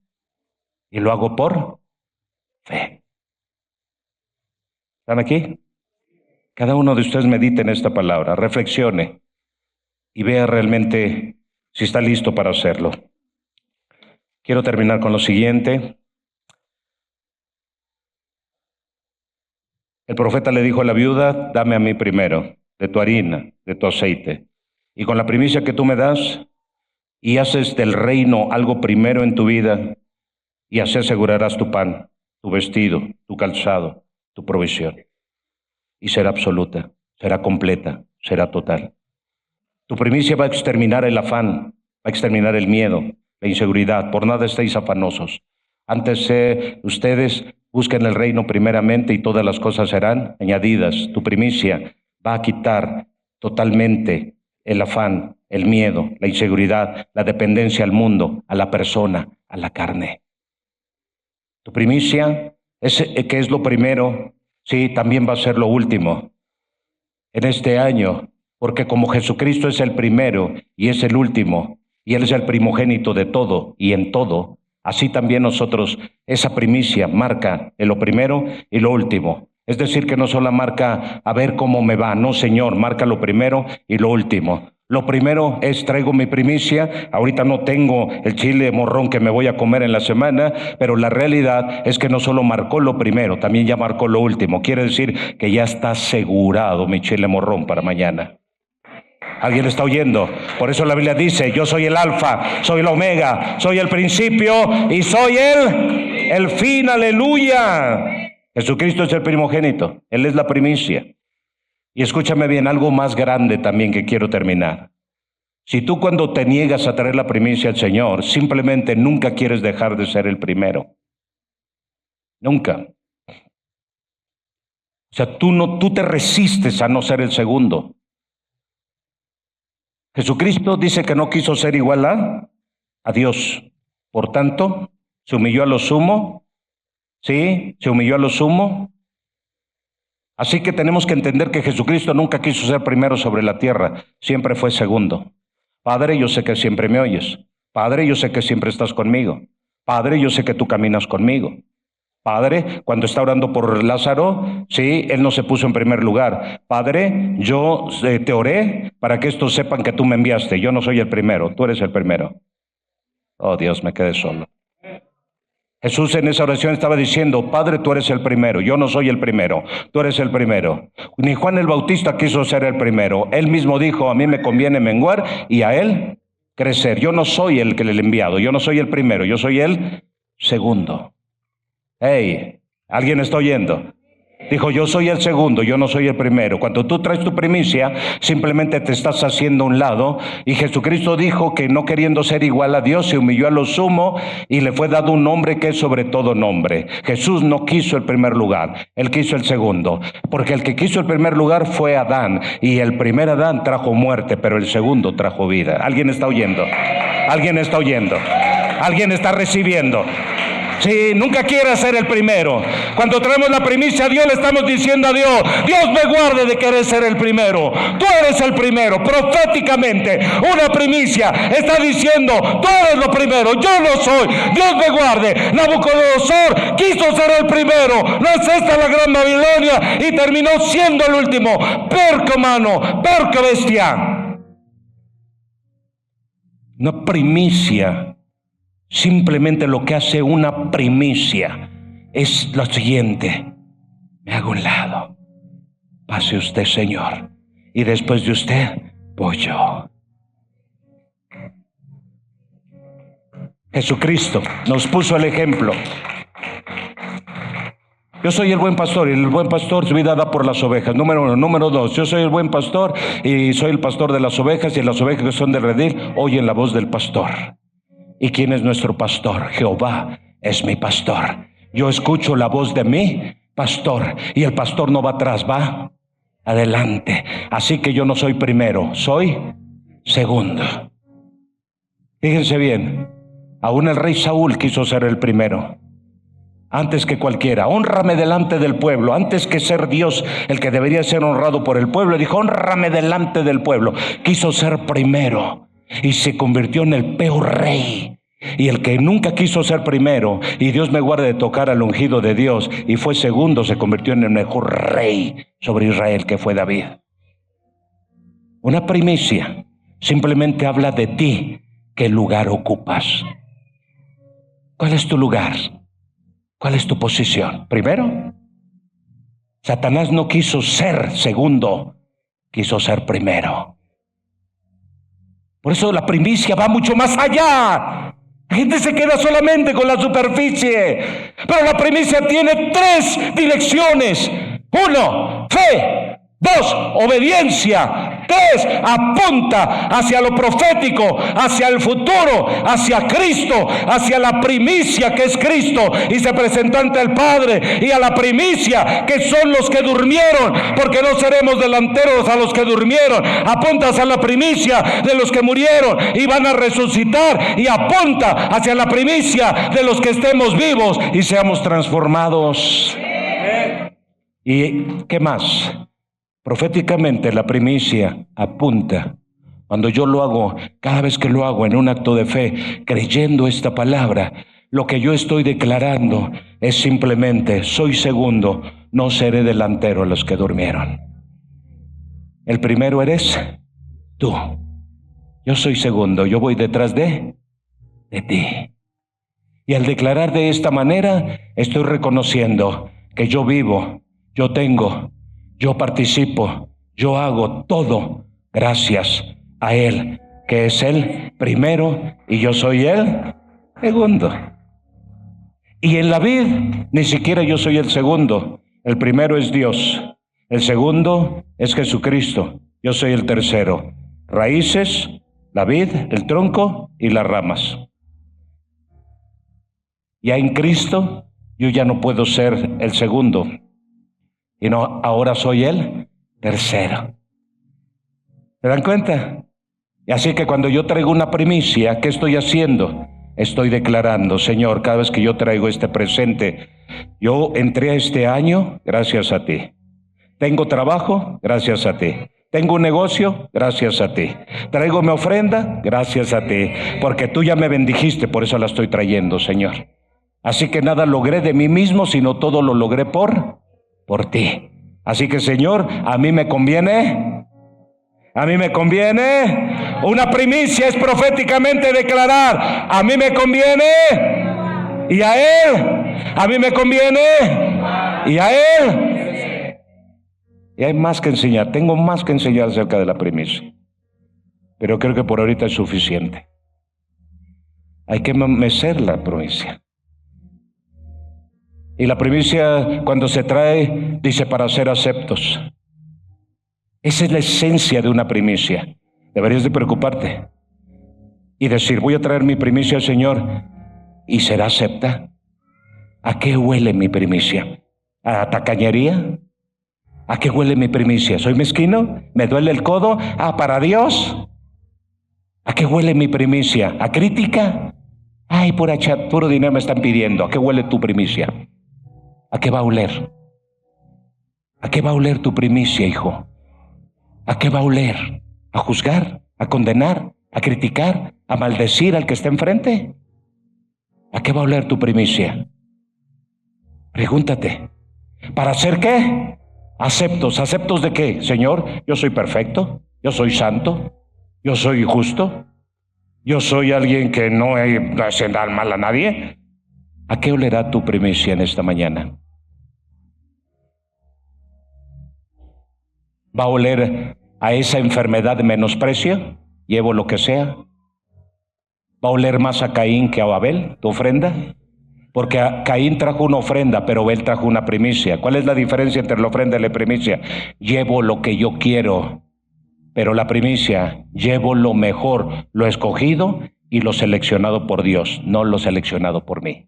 Y lo hago por fe. ¿Están aquí? Cada uno de ustedes medite en esta palabra, reflexione y vea realmente si está listo para hacerlo. Quiero terminar con lo siguiente. El profeta le dijo a la viuda, dame a mí primero, de tu harina, de tu aceite. Y con la primicia que tú me das, y haces del reino algo primero en tu vida, y así asegurarás tu pan, tu vestido, tu calzado, tu provisión. Y será absoluta, será completa, será total. Tu primicia va a exterminar el afán, va a exterminar el miedo, la inseguridad. Por nada estéis afanosos. Antes ustedes busquen el reino primeramente y todas las cosas serán añadidas. Tu primicia va a quitar totalmente el afán, el miedo, la inseguridad, la dependencia al mundo, a la persona, a la carne. Tu primicia, que es lo primero, sí, también va a ser lo último en este año, porque como Jesucristo es el primero y es el último, y Él es el primogénito de todo y en todo, así también nosotros, esa primicia marca lo primero y lo último. Es decir, que no solo marca a ver cómo me va, no, Señor, marca lo primero y lo último. Lo primero es traigo mi primicia, ahorita no tengo el chile morrón que me voy a comer en la semana, pero la realidad es que no solo marcó lo primero, también ya marcó lo último. Quiere decir que ya está asegurado mi chile morrón para mañana. ¿Alguien está oyendo? Por eso la Biblia dice, yo soy el alfa, soy el omega, soy el principio y soy el fin, aleluya. Jesucristo es el primogénito, Él es la primicia. Y escúchame bien, algo más grande también que quiero terminar. Si tú cuando te niegas a traer la primicia al Señor, simplemente nunca quieres dejar de ser el primero. Nunca. O sea, tú te resistes a no ser el segundo. Jesucristo dice que no quiso ser igual a Dios. Por tanto, se humilló a lo sumo. ¿Sí? Se humilló a lo sumo. Así que tenemos que entender que Jesucristo nunca quiso ser primero sobre la tierra, siempre fue segundo. Padre, yo sé que siempre me oyes. Padre, yo sé que siempre estás conmigo. Padre, yo sé que tú caminas conmigo. Padre, cuando está orando por Lázaro, sí, Él no se puso en primer lugar. Padre, yo te oré para que estos sepan que tú me enviaste. Yo no soy el primero, tú eres el primero. Oh Dios, me quedé solo. Jesús en esa oración estaba diciendo, Padre, tú eres el primero, yo no soy el primero, tú eres el primero. Ni Juan el Bautista quiso ser el primero. Él mismo dijo, a mí me conviene menguar y a él crecer. Yo no soy el que le he enviado, yo no soy el primero, yo soy el segundo. Hey, ¿alguien está oyendo? Dijo, yo soy el segundo, yo no soy el primero. Cuando tú traes tu primicia, simplemente te estás haciendo a un lado. Y Jesucristo dijo que no queriendo ser igual a Dios, se humilló a lo sumo y le fue dado un nombre que es sobre todo nombre. Jesús no quiso el primer lugar, Él quiso el segundo. Porque el que quiso el primer lugar fue Adán. Y el primer Adán trajo muerte, pero el segundo trajo vida. ¿Alguien está oyendo? ¿Alguien está oyendo? ¿Alguien está recibiendo? Sí, nunca quieras ser el primero. Cuando traemos la primicia a Dios, le estamos diciendo a Dios, Dios me guarde de querer ser el primero. Tú eres el primero. Proféticamente, una primicia está diciendo, tú eres lo primero, yo no soy. Dios me guarde. Nabucodonosor quiso ser el primero. No es esta la gran Babilonia y terminó siendo el último. Perco humano, perco bestia. Una primicia. Simplemente lo que hace una primicia es lo siguiente. Me hago a un lado. Pase usted, Señor. Y después de usted, voy yo. Jesucristo nos puso el ejemplo. Yo soy el buen pastor y el buen pastor su vida da por las ovejas. Número 1. Número 2. Yo soy el buen pastor y soy el pastor de las ovejas y las ovejas que son del redil oyen la voz del pastor. ¿Y quién es nuestro pastor? Jehová es mi pastor. Yo escucho la voz de mi pastor y el pastor no va atrás, va adelante. Así que yo no soy primero, soy segundo. Fíjense bien, aún el rey Saúl quiso ser el primero. Antes que cualquiera, hónrame delante del pueblo. Antes que ser Dios, el que debería ser honrado por el pueblo, dijo, hónrame delante del pueblo. Quiso ser primero. Y se convirtió en el peor rey. Y el que nunca quiso ser primero, y Dios me guarde de tocar al ungido de Dios, y fue segundo, se convirtió en el mejor rey sobre Israel, que fue David. Una primicia simplemente habla de ti, qué lugar ocupas. ¿Cuál es tu lugar? ¿Cuál es tu posición? Primero, Satanás no quiso ser segundo, quiso ser primero. Por eso la primicia va mucho más allá. La gente se queda solamente con la superficie. Pero la primicia tiene 3 direcciones. 1, fe. 2, obediencia. 3, apunta hacia lo profético, hacia el futuro, hacia Cristo, hacia la primicia que es Cristo y se presentó ante el Padre, y a la primicia que son los que durmieron, porque no seremos delanteros a los que durmieron. Apunta hacia la primicia de los que murieron y van a resucitar, y apunta hacia la primicia de los que estemos vivos y seamos transformados. ¿Y qué más? Proféticamente la primicia apunta, cuando yo lo hago, cada vez que lo hago en un acto de fe, creyendo esta palabra, Lo que yo estoy declarando es simplemente, soy segundo, no seré delantero a los que durmieron. El primero eres tú. Yo soy segundo, yo voy detrás de ti. Y al declarar de esta manera, estoy reconociendo que yo vivo, yo tengo, yo participo, yo hago todo gracias a Él, que es el primero y yo soy el segundo. Y en la vid, ni siquiera yo soy el segundo. El primero es Dios. El segundo es Jesucristo. Yo soy el tercero. Raíces, la vid, el tronco y las ramas. Ya en Cristo, yo ya no puedo ser el segundo. Y no, ahora soy el tercero. ¿Se dan cuenta? Y así que cuando yo traigo una primicia, ¿qué estoy haciendo? Estoy declarando, Señor, cada vez que yo traigo este presente, yo entré a este año gracias a ti. Tengo trabajo gracias a ti. Tengo un negocio gracias a ti. Traigo mi ofrenda gracias a ti. Porque tú ya me bendijiste, por eso la estoy trayendo, Señor. Así que nada logré de mí mismo, sino todo lo logré por ti. Así que, Señor, a mí me conviene una primicia, es proféticamente declarar, a mí me conviene y a Él, a mí me conviene y a Él. Y hay más que enseñar, tengo más que enseñar acerca de la primicia, pero creo que por ahorita es suficiente. Hay que mecer la primicia. Y la primicia, cuando se trae, dice para ser aceptos. Esa es la esencia de una primicia. Deberías de preocuparte y decir, voy a traer mi primicia al Señor, ¿y será acepta? ¿A qué huele mi primicia? ¿A tacañería? ¿A qué huele mi primicia? ¿Soy mezquino? ¿Me duele el codo? ¿Para Dios? ¿A qué huele mi primicia? ¿A crítica? Ay, puro dinero me están pidiendo. ¿A qué huele tu primicia? ¿A qué va a oler? ¿A qué va a oler tu primicia, hijo? ¿A qué va a oler? ¿A juzgar? ¿A condenar? ¿A criticar? ¿A maldecir al que está enfrente? ¿A qué va a oler tu primicia? Pregúntate. ¿Para hacer qué? Aceptos. ¿Aceptos de qué? Señor, yo soy perfecto, yo soy santo, yo soy justo, yo soy alguien que no hace mal a nadie. ¿A qué olerá tu primicia en esta mañana? ¿Va a oler a esa enfermedad de menosprecio? Llevo lo que sea. ¿Va a oler más a Caín que a Abel, tu ofrenda? Porque Caín trajo una ofrenda, pero Abel trajo una primicia. ¿Cuál es la diferencia entre la ofrenda y la primicia? Llevo lo que yo quiero, pero la primicia, llevo lo mejor, lo escogido y lo seleccionado por Dios, no lo seleccionado por mí.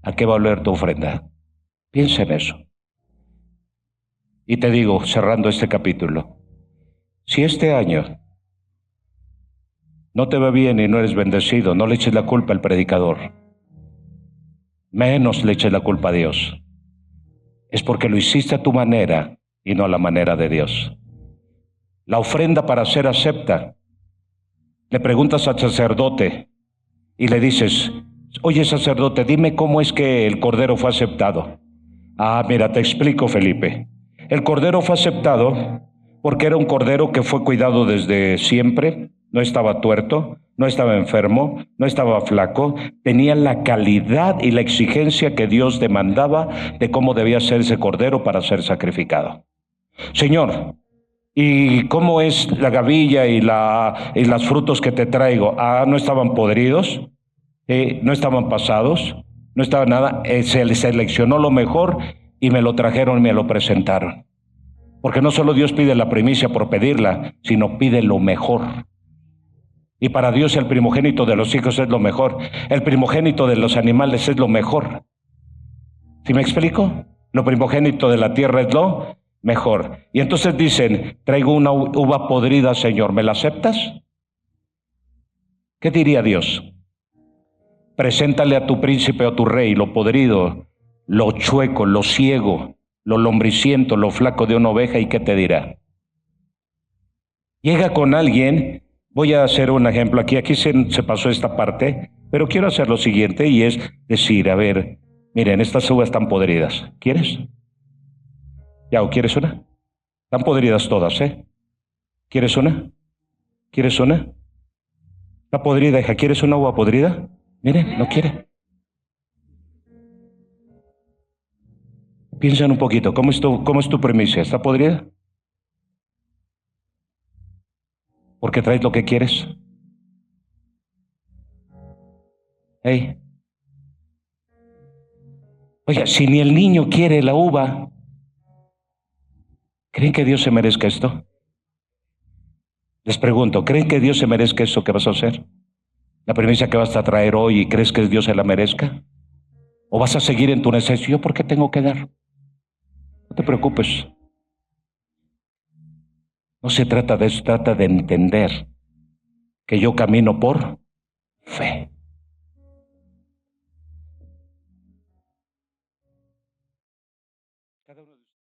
¿A qué va a oler tu ofrenda? Piensa en eso. Y te digo, cerrando este capítulo, si este año no te va bien y no eres bendecido, no le eches la culpa al predicador, menos le eches la culpa a Dios. Es porque lo hiciste a tu manera y no a la manera de Dios. La ofrenda para ser acepta, le preguntas al sacerdote y le dices, oye sacerdote, dime cómo es que el cordero fue aceptado. Mira, te explico, Felipe. El cordero fue aceptado porque era un cordero que fue cuidado desde siempre, no estaba tuerto, no estaba enfermo, no estaba flaco, tenía la calidad y la exigencia que Dios demandaba de cómo debía ser ese cordero para ser sacrificado. Señor, ¿y cómo es la gavilla y las frutos que te traigo? ¿No estaban podridos? ¿No estaban pasados? ¿No estaba nada? Se le seleccionó lo mejor y me lo trajeron y me lo presentaron. Porque no solo Dios pide la primicia por pedirla, sino pide lo mejor. Y para Dios el primogénito de los hijos es lo mejor. El primogénito de los animales es lo mejor. ¿Sí me explico? Lo primogénito de la tierra es lo mejor. Y entonces dicen, traigo una uva podrida, Señor, ¿me la aceptas? ¿Qué diría Dios? Preséntale a tu príncipe o a tu rey lo podrido, lo chueco, lo ciego, lo lombriciento, lo flaco de una oveja, ¿y qué te dirá? Llega con alguien, voy a hacer un ejemplo, aquí se pasó esta parte, Pero quiero hacer lo siguiente y es decir, a ver, miren, estas uvas están podridas. ¿Quieres? ¿Ya o quieres una? Están podridas todas, ¿eh? ¿Quieres una? ¿Quieres una? Está podrida, hija. ¿Quieres una uva podrida? Miren, no quiere. Piensan un poquito, cómo es tu premisa? ¿Está podrida? ¿Porque traes lo que quieres? Hey. Oiga, si ni el niño quiere la uva, ¿creen que Dios se merezca esto? Les pregunto, ¿creen que Dios se merezca eso que vas a hacer? La premisa que vas a traer hoy, ¿crees que Dios se la merezca? ¿O vas a seguir en tu necesidad? ¿Yo por qué tengo que dar? No te preocupes. No se trata de eso, trata de entender que yo camino por fe.